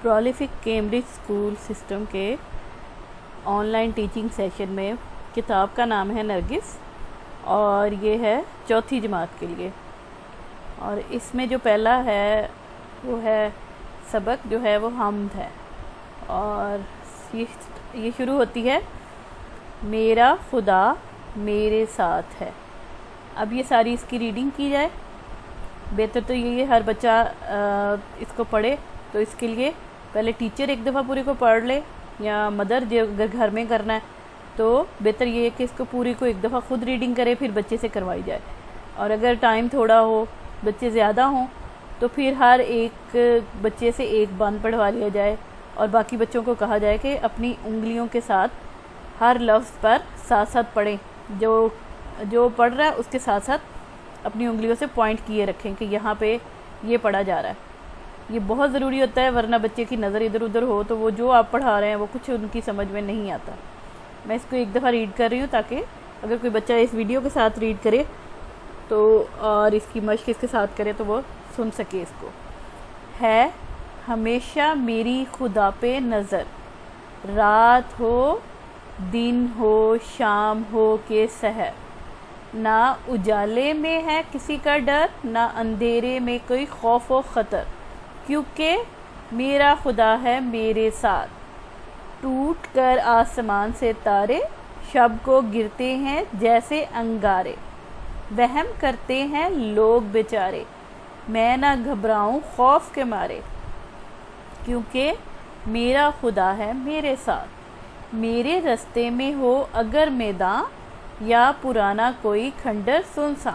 Prolific Cambridge school system کے on line teaching session میں کتاب کا نام ہے نرگس، اور یہ ہے چوتھی جماعت کے لیے۔ اور اس میں جو پہلا ہے وہ ہے سبق جو ہے وہ حمد ہے، اور یہ شروع ہوتی ہے میرا خدا میرے ساتھ ہے۔ اب یہ ساری اس کی ریڈنگ کی جائے۔ بہتر تو یہ ہر بچہ اس کو پڑھے، تو اس کے لیے پہلے ٹیچر ایک دفعہ پورے کو پڑھ لے، یا مدر جو اگر گھر میں کرنا ہے تو بہتر یہ ہے کہ اس کو پوری کو ایک دفعہ خود ریڈنگ کرے، پھر بچے سے کروائی جائے۔ اور اگر ٹائم تھوڑا ہو، بچے زیادہ ہوں، تو پھر ہر ایک بچے سے ایک بند پڑھوا لیا جائے، اور باقی بچوں کو کہا جائے کہ اپنی انگلیوں کے ساتھ ہر لفظ پر ساتھ ساتھ پڑھیں۔ جو پڑھ رہا ہے اس کے ساتھ ساتھ اپنی انگلیوں سے پوائنٹ کیے رکھیں کہ یہاں پہ یہ پڑھا جا رہا ہے۔ یہ بہت ضروری ہوتا ہے، ورنہ بچے کی نظر ادھر ادھر ہو تو وہ جو آپ پڑھا رہے ہیں وہ کچھ ان کی سمجھ میں نہیں آتا۔ میں اس کو ایک دفعہ ریڈ کر رہی ہوں تاکہ اگر کوئی بچہ اس ویڈیو کے ساتھ ریڈ کرے تو اور اس کی مشق اس کے ساتھ کرے تو وہ سن سکے اس کو۔ ہے ہمیشہ میری خدا پہ نظر، رات ہو دن ہو شام ہو کہ سحر، نہ اجالے میں ہے کسی کا ڈر، نہ اندھیرے میں کوئی خوف و خطر، کیونکہ میرا خدا ہے میرے ساتھ۔ ٹوٹ کر آسمان سے تارے شب کو گرتے ہیں جیسے انگارے، وہم کرتے ہیں لوگ بیچارے، میں نہ گھبراؤں خوف کے مارے، کیونکہ میرا خدا ہے میرے ساتھ۔ میرے رستے میں ہو اگر میدان، یا پرانا کوئی کھنڈر سنساں،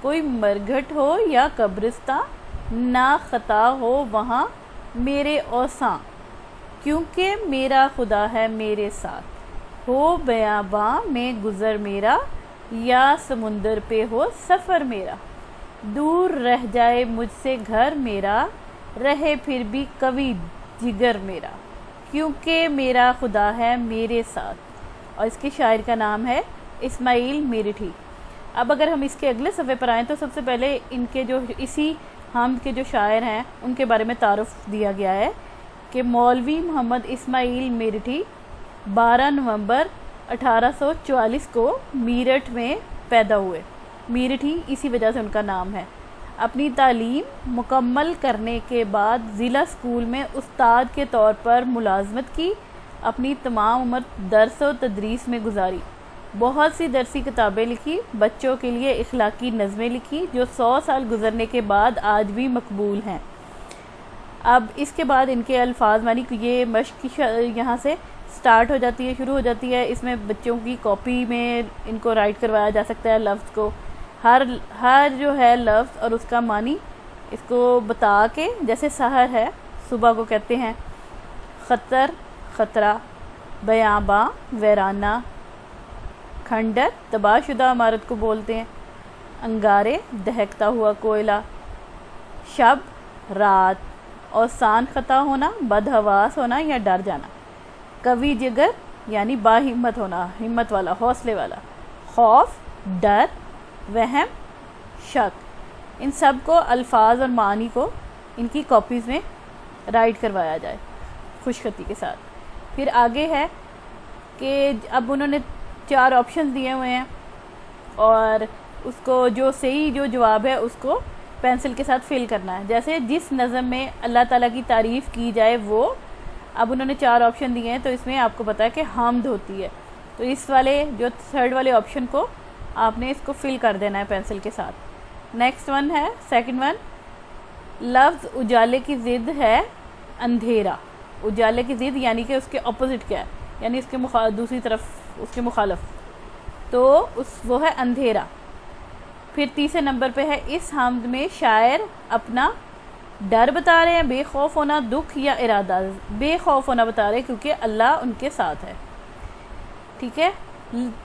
کوئی مرگھٹ ہو یا قبرستان، نہ خطا ہو وہاں میرے اوساں، کیونکہ میرا خدا ہے میرے ساتھ۔ ہو بیاباں میں گزر میرا، یا سمندر پہ ہو سفر میرا، دور رہ جائے مجھ سے گھر میرا، رہے پھر بھی قوی جگر میرا، کیونکہ میرا خدا ہے میرے ساتھ۔ اور اس کے شاعر کا نام ہے اسماعیل میرٹھی۔ اب اگر ہم اس کے اگلے صفحے پر آئیں تو سب سے پہلے ان کے جو اسی حمد کے جو شاعر ہیں ان کے بارے میں تعارف دیا گیا ہے کہ مولوی محمد اسماعیل میرٹھی 12 نومبر 1844 کو میرٹھ میں پیدا ہوئے۔ میرٹھی اسی وجہ سے ان کا نام ہے۔ اپنی تعلیم مکمل کرنے کے بعد ضلع اسکول میں استاد کے طور پر ملازمت کی، اپنی تمام عمر درس و تدریس میں گزاری، بہت سی درسی کتابیں لکھی، بچوں کے لیے اخلاقی نظمیں لکھی جو 100 سال گزرنے کے بعد آج بھی مقبول ہیں۔ اب اس کے بعد ان کے الفاظ مانی کہ یہ مشق یہاں سے سٹارٹ ہو جاتی ہے، شروع ہو جاتی ہے۔ اس میں بچوں کی کاپی میں ان کو رائٹ کروایا جا سکتا ہے لفظ کو، ہر جو ہے لفظ اور اس کا معنی اس کو بتا کے، جیسے سحر ہے صبح کو کہتے ہیں، خطر خطرہ، بیاباں ویرانہ، کھنڈر تباہ شدہ عمارت کو بولتے ہیں، انگارے دہکتا ہوا کوئلہ، شب رات، اوسان خطا ہونا بدحواس ہونا یا ڈر جانا، قوی جگر یعنی با ہمت ہونا، ہمت والا حوصلے والا، خوف ڈر، وہم شک۔ ان سب کو الفاظ اور معنی کو ان کی کاپیز میں رائٹ کروایا جائے خوش خطی کے ساتھ۔ پھر آگے ہے کہ اب انہوں نے 4 آپشن دیے ہوئے ہیں، اور اس کو جو صحیح جو جواب ہے اس کو پینسل کے ساتھ فل کرنا ہے۔ جیسے جس نظم میں اللہ تعالیٰ کی تعریف کی جائے وہ، اب انہوں نے 4 آپشن دیے ہیں تو اس میں آپ کو پتا ہے کہ حمد ہوتی ہے، تو اس والے جو 3rd والے آپشن کو آپ نے اس کو فل کر دینا ہے پینسل کے ساتھ۔ نیکسٹ ون ہے 2nd ون، لفظ اجالے کی ضد ہے اندھیرا۔ اجالے کی ضد یعنی کہ اس کے اپوزٹ کیا ہے، یعنی اس کے دوسری طرف اس کے مخالف، تو وہ ہے اندھیرا۔ پھر 3 نمبر پہ ہے اس حمد میں شاعر اپنا ڈر بتا رہے ہیں، بے خوف ہونا، دکھ یا ارادہ۔ بے خوف ہونا بتا رہے ہیں کیونکہ اللہ ان کے ساتھ ہے، ٹھیک ہے۔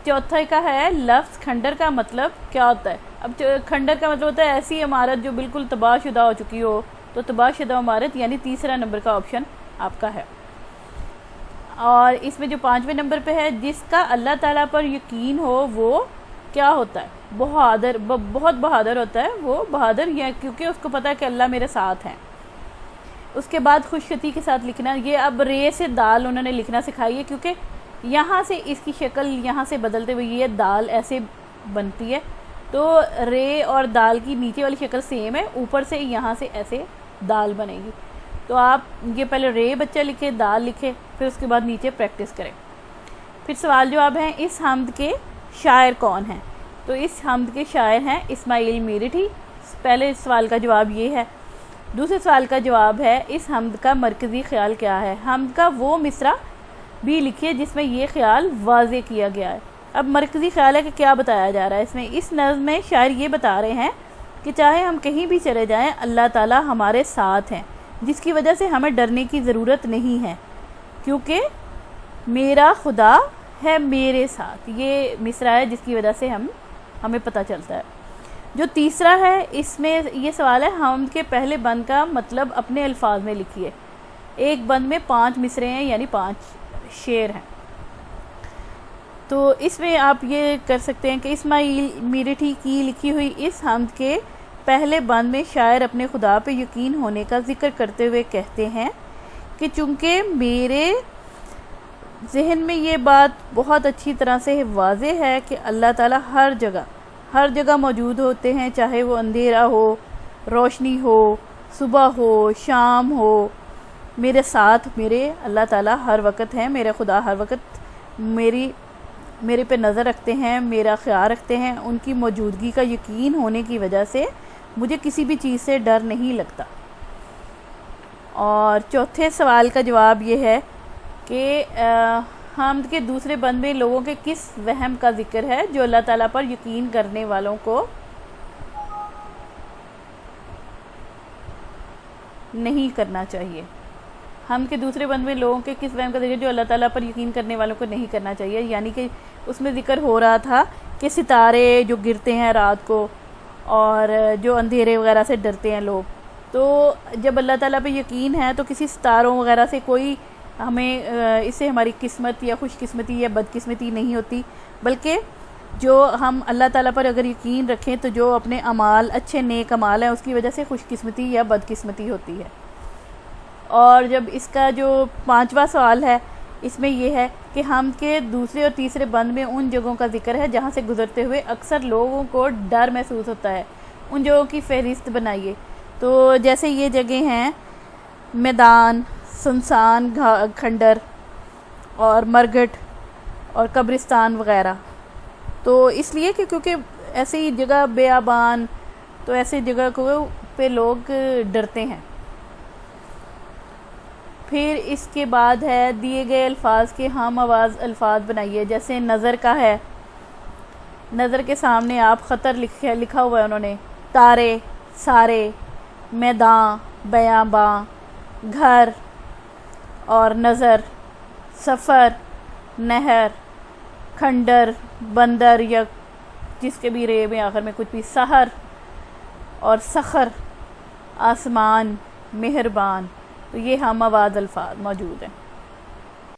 4تھا کا ہے لفظ کھنڈر کا مطلب کیا ہوتا ہے۔ اب کھنڈر کا مطلب ہوتا ہے ایسی عمارت جو بالکل تباہ شدہ ہو چکی ہو، تو تباہ شدہ عمارت یعنی 3 نمبر کا آپشن آپ کا ہے۔ اور اس میں جو 5ویں نمبر پہ ہے جس کا اللہ تعالیٰ پر یقین ہو وہ کیا ہوتا ہے، بہادر، بہت بہادر ہوتا ہے وہ، بہادر یا کیونکہ اس کو پتہ ہے کہ اللہ میرے ساتھ ہیں۔ اس کے بعد خوشخطی کے ساتھ لکھنا. یہ اب رے سے دال انہوں نے لکھنا سکھائی ہے، کیونکہ یہاں سے اس کی شکل یہاں سے بدلتے ہوئے یہ دال ایسے بنتی ہے، تو رے اور دال کی نیچے والی شکل سیم ہے، اوپر سے یہاں سے ایسے دال بنے گی. تو آپ یہ پہلے رے بچہ لکھے، دال لکھے، پھر اس کے بعد نیچے پریکٹس کریں. پھر سوال جواب ہیں اس حمد کے شاعر کون ہیں؟ تو اس حمد کے شاعر ہیں اسماعیل میرٹھی. پہلے سوال کا جواب یہ ہے. دوسرے سوال کا جواب ہے اس حمد کا مرکزی خیال کیا ہے؟ حمد کا وہ مصرع بھی لکھیے جس میں یہ خیال واضح کیا گیا ہے. اب مرکزی خیال ہے کہ کیا بتایا جا رہا ہے اس میں. اس نظم میں شاعر یہ بتا رہے ہیں کہ چاہے ہم کہیں بھی چلے جائیں اللہ تعالیٰ ہمارے ساتھ ہیں، جس کی وجہ سے ہمیں ڈرنے کی ضرورت نہیں ہے، کیونکہ میرا خدا ہے میرے ساتھ. یہ مصرع ہے جس کی وجہ سے ہمیں پتہ چلتا ہے. جو تیسرا ہے اس میں یہ سوال ہے حمد کے پہلے بند کا مطلب اپنے الفاظ میں لکھیے. ایک بند میں 5 مصرے ہیں، یعنی 5 شعر ہیں. تو اس میں آپ یہ کر سکتے ہیں کہ اسماعیل میرٹھی کی لکھی ہوئی اس حمد کے پہلے بند میں شاعر اپنے خدا پہ یقین ہونے کا ذکر کرتے ہوئے کہتے ہیں کہ چونکہ میرے ذہن میں یہ بات بہت اچھی طرح سے واضح ہے کہ اللہ تعالیٰ ہر جگہ موجود ہوتے ہیں، چاہے وہ اندھیرا ہو، روشنی ہو، صبح ہو، شام ہو، میرے ساتھ میرے اللہ تعالیٰ ہر وقت ہیں. میرے خدا ہر وقت میرے پہ نظر رکھتے ہیں، میرا خیال رکھتے ہیں. ان کی موجودگی کا یقین ہونے کی وجہ سے مجھے کسی بھی چیز سے ڈر نہیں لگتا. اور چوتھے سوال کا جواب یہ ہے کہ حمد کے دوسرے بند میں لوگوں کے کس وہم کا ذکر ہے جو اللہ تعالیٰ پر یقین کرنے والوں کو نہیں کرنا چاہیے. حمد کے دوسرے بند میں لوگوں کے کس وہم کا ذکر جو اللہ تعالیٰ پر یقین کرنے والوں کو نہیں کرنا چاہیے، یعنی کہ اس میں ذکر ہو رہا تھا کہ ستارے جو گرتے ہیں رات کو اور جو اندھیرے وغیرہ سے ڈرتے ہیں لوگ، تو جب اللہ تعالیٰ پہ یقین ہے تو کسی ستاروں وغیرہ سے کوئی ہمیں اس سے ہماری قسمت یا خوش قسمتی یا بد قسمتی نہیں ہوتی، بلکہ جو ہم اللہ تعالیٰ پر اگر یقین رکھیں تو جو اپنے اعمال اچھے نیک اعمال ہیں اس کی وجہ سے خوش قسمتی یا بد قسمتی ہوتی ہے. اور جب اس کا جو 5واں سوال ہے اس میں یہ ہے کہ حمد کے دوسرے اور تیسرے بند میں ان جگہوں کا ذکر ہے جہاں سے گزرتے ہوئے اکثر لوگوں کو ڈر محسوس ہوتا ہے. ان جگہوں کی فہرست بنائیے. تو جیسے یہ جگہ ہیں میدان، سنسان کھنڈر اور مرگھٹ اور قبرستان وغیرہ. تو اس لیے کہ کیونکہ ایسی جگہ بیابان، تو ایسی جگہ کو پہ لوگ ڈرتے ہیں. پھر اس کے بعد ہے دیے گئے الفاظ کے ہم آواز الفاظ بنائیے. جیسے نظر کا ہے، نظر کے سامنے آپ خطر لکھا ہوا ہے انہوں نے، تارے، سارے، میدان، بیاباں، گھر اور نظر، سفر، نہر، کھنڈر، بندر یا جس کے بھی رے میں آخر میں کچھ بھی، سحر اور سخر، آسمان، مہربان. تو یہ ہم آواز الفاظ موجود ہیں.